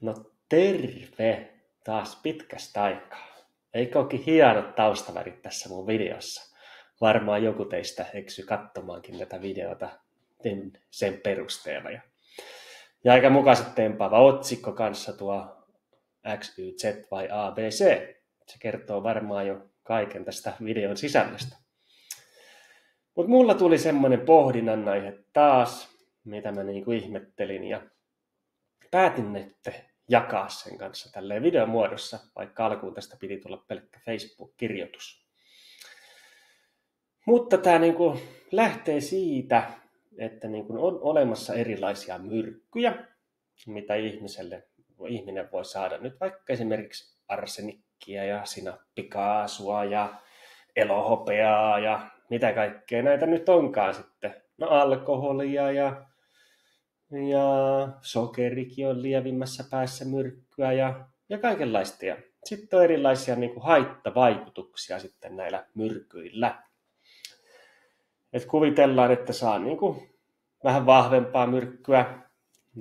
No terve taas pitkästä aikaa. Eikö olekin hienot taustavärit tässä mun videossa? Varmaan joku teistä eksy katsomaankin tätä videota sen perusteella. Ja aika mukaiset tempaava otsikko kanssa tuo X, Y, Z vai A, B, C. Se kertoo varmaan jo kaiken tästä videon sisällöstä. Mutta mulla tuli semmonen pohdinnan aihe taas, mitä mä niinku ihmettelin ja päätin, että jakaa sen kanssa tälleen videon muodossa, vaikka alkuun tästä piti tulla pelkkä Facebook-kirjoitus. Mutta tämä niinku lähtee siitä, että niinku on olemassa erilaisia myrkkyjä, mitä ihminen voi saada nyt vaikka esimerkiksi arsenikkia ja sinappikaasua ja elohopeaa ja mitä kaikkea näitä nyt onkaan sitten. No alkoholia ja sokerikin on lievimmässä päässä myrkkyä ja kaikenlaista. Ja sitten on erilaisia niin kuin haittavaikutuksia sitten näillä myrkyillä. Et kuvitellaan, että saa niin kuin vähän vahvempaa myrkkyä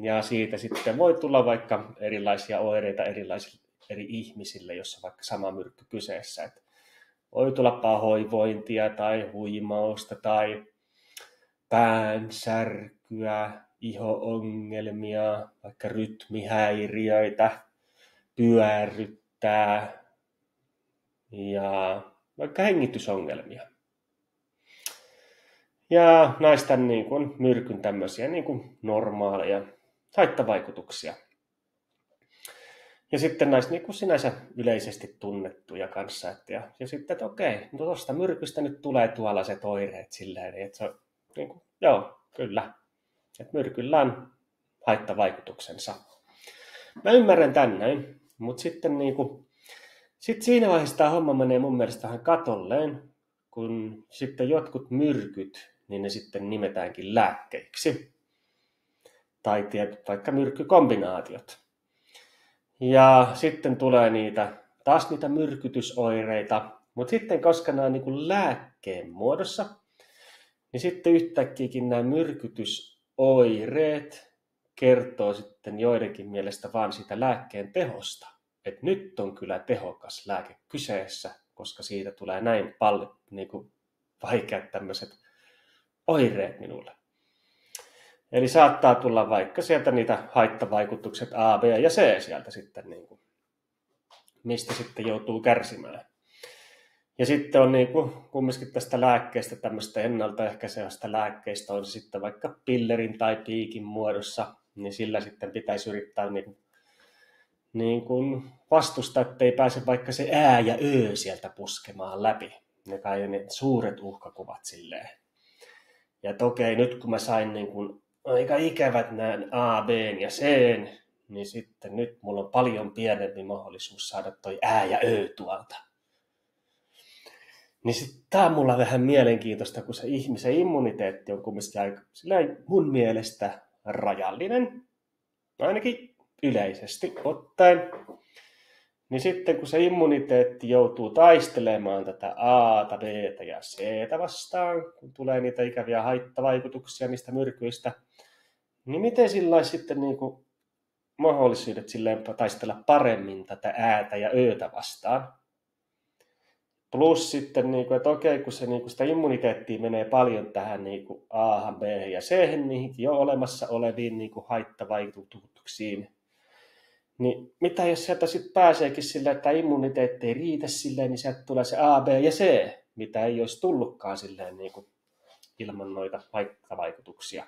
ja siitä sitten voi tulla vaikka erilaisia oireita erilaisille eri ihmisille, jossa vaikka sama myrkky kyseessä. Et voi tulla pahoinvointia tai huimausta tai päänsärkyä, iho-ongelmia, vaikka rytmihäiriöitä, pyörryttää ja vaikka hengitysongelmia. Ja näistä niin kuin myrkyn tämmöisiä niin kuin normaaleja haittavaikutuksia. Ja sitten näistä niin kuin sinänsä yleisesti tunnettuja kanssa. Ja sitten, että okei, no tuosta myrkystä nyt tulee tuollaiset oireet silleen, että se on niin kuin, joo, kyllä. Että myrkyllä on haittavaikutuksensa. Mä ymmärrän tän näin, mutta sitten siinä vaiheessa tämä homma menee mun mielestä vähän katolleen, kun sitten jotkut myrkyt, niin ne sitten nimetäänkin lääkkeiksi. Tai tietyt vaikka myrkkykombinaatiot. Ja sitten tulee taas niitä myrkytysoireita, mutta sitten koska nämä on niin kuin lääkkeen muodossa, niin sitten yhtäkkiäkin nämä myrkytysoireet kertoo sitten joidenkin mielestä vaan siitä lääkkeen tehosta. Että nyt on kyllä tehokas lääke kyseessä, koska siitä tulee näin paljon niin kuin vaikeat tämmöiset oireet minulle. Eli saattaa tulla vaikka sieltä niitä haittavaikutukset A, B ja C sieltä sitten, niin kuin, mistä sitten joutuu kärsimään. Ja sitten on niin kuin, kumminkin tästä lääkkeestä, tämmöistä ennaltaehkäisevästä lääkkeistä, on se sitten vaikka pillerin tai piikin muodossa, niin sillä sitten pitäisi yrittää niin kuin vastustaa, ettei pääse vaikka se ää ja ö sieltä puskemaan läpi. Ne kai ne suuret uhkakuvat silleen. Ja että okei, nyt kun mä sain niin kuin aika ikävät nämä A, B ja C, niin sitten nyt mulla on paljon pienempi mahdollisuus saada toi ää ja ö tuolta. Niin sitten tää on mulla vähän mielenkiintoista, kun se ihmisen immuniteetti on kumminkin aika mun mielestä rajallinen, ainakin yleisesti ottaen. Niin sitten kun se immuniteetti joutuu taistelemaan tätä A, B ja C vastaan, kun tulee niitä ikäviä haittavaikutuksia niistä myrkyistä, niin miten sillä olisi sitten niinku mahdollisuudet silleen taistella paremmin tätä äätä ja öötä vastaan? Plus sitten, että okei, kun se sitä immuniteettia menee paljon tähän A, B ja C, niihin jo olemassa oleviin haittavaikutuksiin, niin mitä jos sieltä sitten pääseekin sillä, että immuniteetti ei riitä silleen, niin sieltä tulee se A, B ja C, mitä ei olisi tullutkaan silleen ilman noita haittavaikutuksia.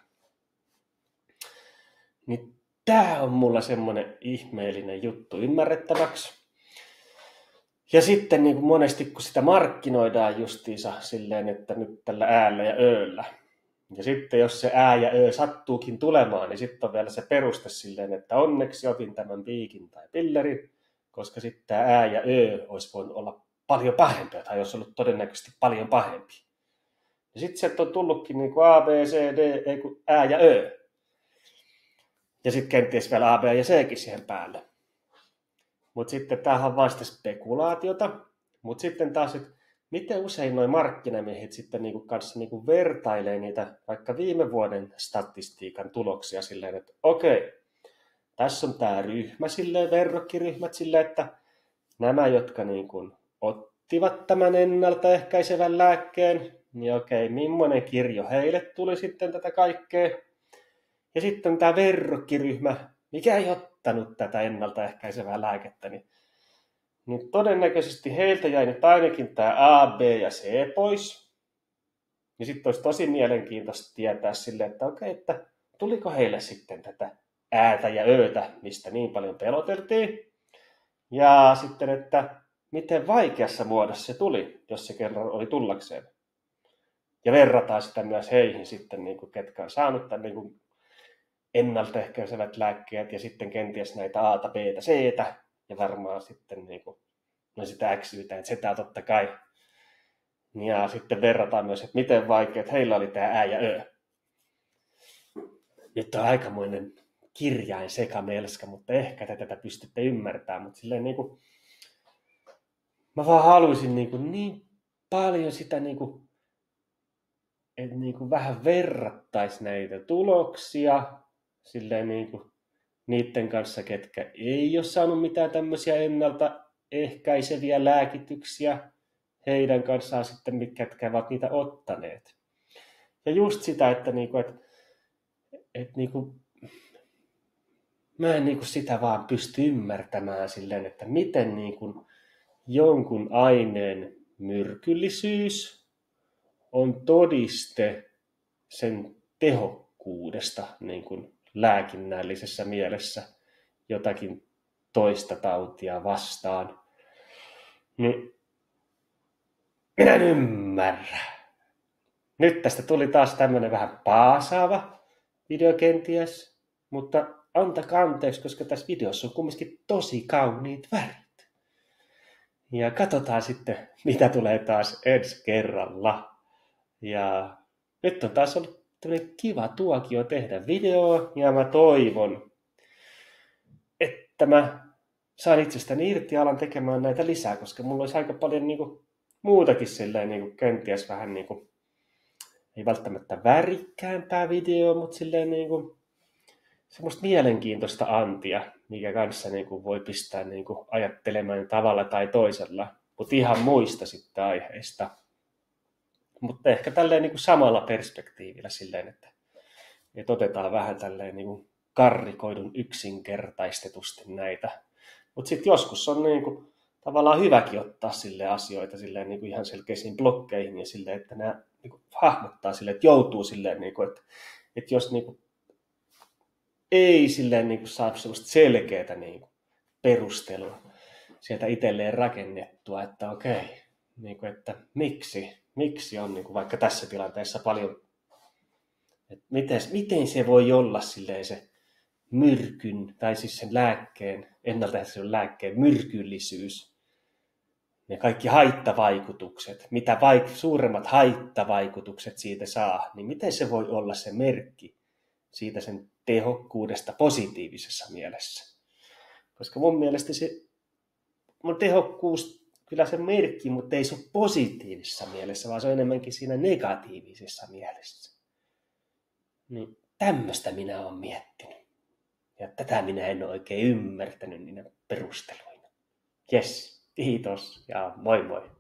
Niin tämä on mulla semmoinen ihmeellinen juttu ymmärrettäväksi. Ja sitten niin kuin monesti, kun sitä markkinoidaan justiinsa silleen, että nyt tällä äällä ja ööllä. Ja sitten jos se ää ja ö sattuukin tulemaan, niin sitten on vielä se peruste silleen, että onneksi otin tämän piikin tai pillerin, koska sitten tämä ää ja ö olisi voinut olla paljon pahempia, tai olisi ollut todennäköisesti paljon pahempi. Ja sitten sieltä on tullutkin niin kuin A, B, C, D, ei kun ää ja ö. Ja sitten kenties vielä A, B ja Ckin siihen päälle. Mutta sitten tämähän on vain sitä spekulaatiota. Mutta sitten taas, että miten usein nuo markkinamiehet sitten kanssa vertailee niitä vaikka viime vuoden statistiikan tuloksia silleen, että okei, tässä on tämä ryhmä, silleen, verrokkiryhmät, silleen, että nämä, jotka niin kuin ottivat tämän ennaltaehkäisevän lääkkeen, niin okei, millainen kirjo heille tuli sitten tätä kaikkea. Ja sitten tämä verrokkiryhmä, mikä ei ottanut tätä ennaltaehkäisevää lääkettä, niin todennäköisesti heiltä jäi nyt ainakin tämä A, B ja C pois. Niin sitten olisi tosi mielenkiintoista tietää silleen, että okei, että tuliko heille sitten tätä äätä ja öötä, mistä niin paljon peloteltiin. Ja sitten, että miten vaikeassa muodossa se tuli, jos se kerran oli tullakseen. Ja verrataan sitä myös heihin sitten, niin kuin, ketkä on saanut tämän niin kuin ennaltaehkäisevät lääkkeet ja sitten kenties näitä A:ta, B:tä, C:tä ja varmaan sitten niin kuin, no sitä X:ytä ja Z:tä totta kai. Ja sitten verrataan myös, että miten vaikeat heillä oli tämä ää ja ö. Nyt on aikamoinen kirjain sekamelska, mutta ehkä te tätä pystytte ymmärtämään. Mutta silleen niin kuin, mä vaan haluaisin niin paljon sitä, että vähän verrattaisi näitä tuloksia silleen niiden kanssa, ketkä ei ole saanut mitään tämmöisiä ennaltaehkäiseviä lääkityksiä heidän kanssaan sitten, ketkä ovat niitä ottaneet. Ja just sitä, että mä en sitä vaan pysty ymmärtämään silleen, että miten jonkun aineen myrkyllisyys on todiste sen tehokkuudesta lääkinnällisessä mielessä jotakin toista tautia vastaan. Niin minä en ymmärrä. Nyt tästä tuli taas tämmönen vähän paasaava video kenties, mutta antakaa anteeksi, koska tässä videossa on kumminkin tosi kauniit värit. Ja katsotaan sitten, mitä tulee taas ensi kerralla. Ja nyt on taas ollut tämmöinen kiva tuokio tehdä videoa, ja mä toivon, että mä saan itsestäni irti ja alan tekemään näitä lisää, koska mulla olisi aika paljon muutakin silleen kenties vähän ei välttämättä värikkäämpää video, mutta silleen semmoista mielenkiintoista antia, mikä kanssa voi pistää ajattelemaan tavalla tai toisella, mutta ihan muista sitten aiheista. Mutta ehkä tälleen samalla perspektiivillä silleen, että otetaan vähän tälleen karrikoidun yksinkertaistetusti näitä. Mutta sitten joskus on tavallaan hyväkin ottaa sille asioita silleen ihan selkeisiin blokkeihin ja silleen, että nämä hahmottaa silleen, että joutuu silleen, että jos ei silleen saa sellaista selkeää perustelua sieltä itselleen rakennettua, että okei, että miksi on vaikka tässä tilanteessa paljon, että miten se voi olla silleen se myrkyn, tai siis sen lääkkeen, ennaltaehkäisevän lääkkeen myrkyllisyys, ne kaikki haittavaikutukset, mitä suuremmat haittavaikutukset siitä saa, niin miten se voi olla se merkki siitä sen tehokkuudesta positiivisessa mielessä. Koska mun mielestä se on tehokkuus kyllä se merkki, mutta ei se ole positiivisessa mielessä, vaan se on enemmänkin siinä negatiivisessa mielessä. Niin tämmöistä minä olen miettinyt. Ja tätä minä en ole oikein ymmärtänyt niinä perusteluina. Jes, kiitos ja moi moi.